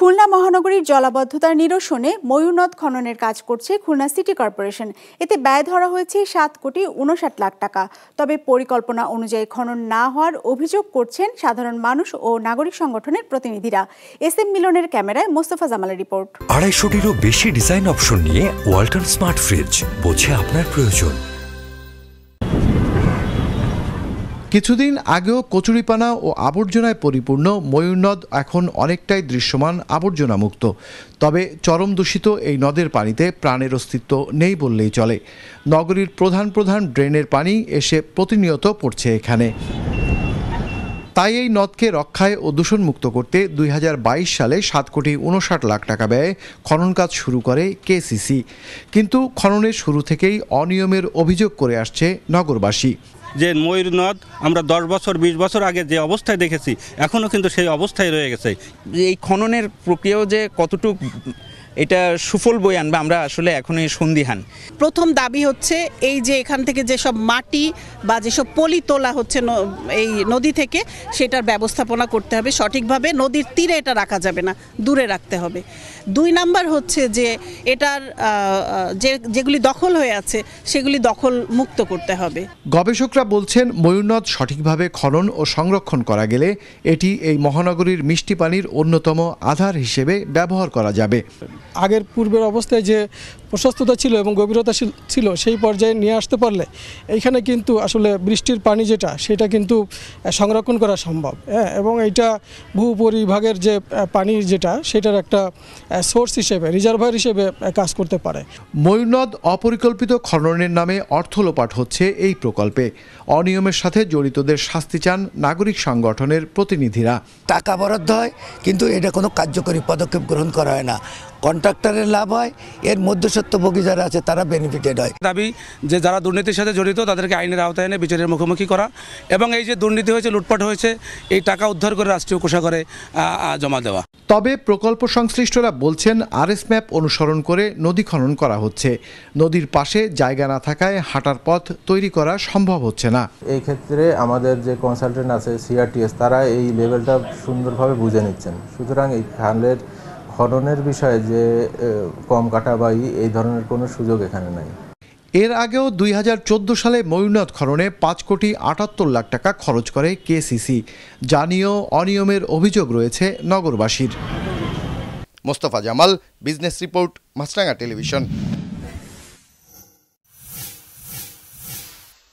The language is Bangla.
খুলনা মহানগরীর জলাবদ্ধতার নিরসনে ময়ূর নদ খননের কাজ করছে খুলনা সিটি কর্পোরেশন। এতে ব্যয় ধরা হয়েছে 7,59,00,000 টাকা। তবে পরিকল্পনা অনুযায়ী খনন না হওয়ার অভিযোগ করছেন সাধারণ মানুষ ও নাগরিক সংগঠনের প্রতিনিধিরা। SM মিলনের ক্যামেরায় মোস্তফা জামালের রিপোর্ট। 250-টিরও বেশি ডিজাইন অপশন নিয়ে ওয়ালটন স্মার্ট ফ্রিজ, বোঝে আপনার প্রয়োজন। কিছুদিন আগেও কচুরিপানা ও আবর্জনায় পরিপূর্ণ ময়ূর নদ এখন অনেকটাই দৃশ্যমান আবর্জনা মুক্ত। তবে চরম দূষিত এই নদের পানিতে প্রাণের অস্তিত্ব নেই বললেই চলে। নগরীর প্রধান প্রধান ড্রেনের পানি এসে প্রতিনিয়ত পড়ছে এখানে। তাই এই নদকে রক্ষায় ও দূষণমুক্ত করতে 2022 সালে 7,59,00,000 টাকা ব্যয়ে খনন কাজ শুরু করে KCC। কিন্তু খননের শুরু থেকেই অনিয়মের অভিযোগ করে আসছে নগরবাসী। যে ময়ূর নদ আমরা 10 বছর 20 বছর আগে যে অবস্থায় দেখেছি এখনও কিন্তু সেই অবস্থায় রয়ে গেছে। এই খননের প্রক্রিয়াও যে কতটুকু এটা সুফল বয়ে আনবে আমরা আসলে এখনই সন্দিহান। প্রথম দাবি হচ্ছে এই যে এখান থেকে যেসব মাটি বা যেসব পলি তোলা হচ্ছে এই নদী থেকে, সেটার ব্যবস্থাপনা করতে হবে সঠিকভাবে। নদীর তীরে এটা রাখা যাবে না, দূরে রাখতে হবে। 2 নাম্বার হচ্ছে যে এটার যেগুলি দখল হয়ে আছে সেগুলি দখল মুক্ত করতে হবে। গবেষকরা বলছেন ময়ূর নদ সঠিকভাবে খনন ও সংরক্ষণ করা গেলে এটি এই মহানগরীর মিষ্টি পানির অন্যতম আধার হিসেবে ব্যবহার করা যাবে। আগের পূর্বের অবস্থায় যে প্রশস্ততা ছিল এবং গভীরতা ছিল সেই পর্যায়ে নিয়ে আসতে পারলে এইখানে কিন্তু আসলে বৃষ্টির পানি সেটা কিন্তু সংরক্ষণ করা সম্ভব, এবং এইটা ভূপরিভাগের যে পানি সেটার একটা সোর্স হিসেবে, রিজার্ভার হিসেবে কাজ করতে পারে। ময়ূর নদ অপরিকল্পিত খননের নামে অর্থ লোপাট হচ্ছে এই প্রকল্পে। অনিয়মের সাথে জড়িতদের শাস্তি চান নাগরিক সংগঠনের প্রতিনিধিরা। টাকা বরাদ্দ হয় কিন্তু এটা কোনো কার্যকরী পদক্ষেপ গ্রহণ করা হয় না। কন্ট্রাক্টরের লাভ হয়, এর মধ্যস্বত্বভোগী যারা আছে তারা বেনিফিটেড হয়। দাবি যে যারা দুর্নীতির সাথে জড়িত তাদেরকে আইনের আওতায় এনে বিচারের মুখোমুখি করা, এবং এই যে দুর্নীতি হয়েছে, লুটপাট হয়েছে, এই টাকা উদ্ধার করে রাষ্ট্রীয় কোষাগারে জমা দেওয়া। তবে প্রকল্প সংশ্লিষ্টরা বলছেন RS ম্যাপ অনুসরণ করে নদী খনন করা হচ্ছে। নদীর পাশে জায়গা না থাকায় হাঁটার পথ তৈরি করা সম্ভব হচ্ছে না। এই ক্ষেত্রে আমাদের যে কনসালটেন্ট আছে CRTS, তারা এই লেভেলটা সুন্দরভাবে বুঝে নিচ্ছেন। সুতরাং এই খালের খননের বিষয়ে যে কম কাটাবাই এই ধরনের কোনো সুযোগ এখানে নাই। এর আগেও 2014 সালে ময়ূর নদ খননে 5,78,00,000 টাকা খরচ করে KCC। যা নিয়েও অনিয়মের অভিযোগ রয়েছে নগরবাসীর। মোস্তফা জামাল, বিজনেস রিপোর্ট, মাছরাঙা টেলিভিশন।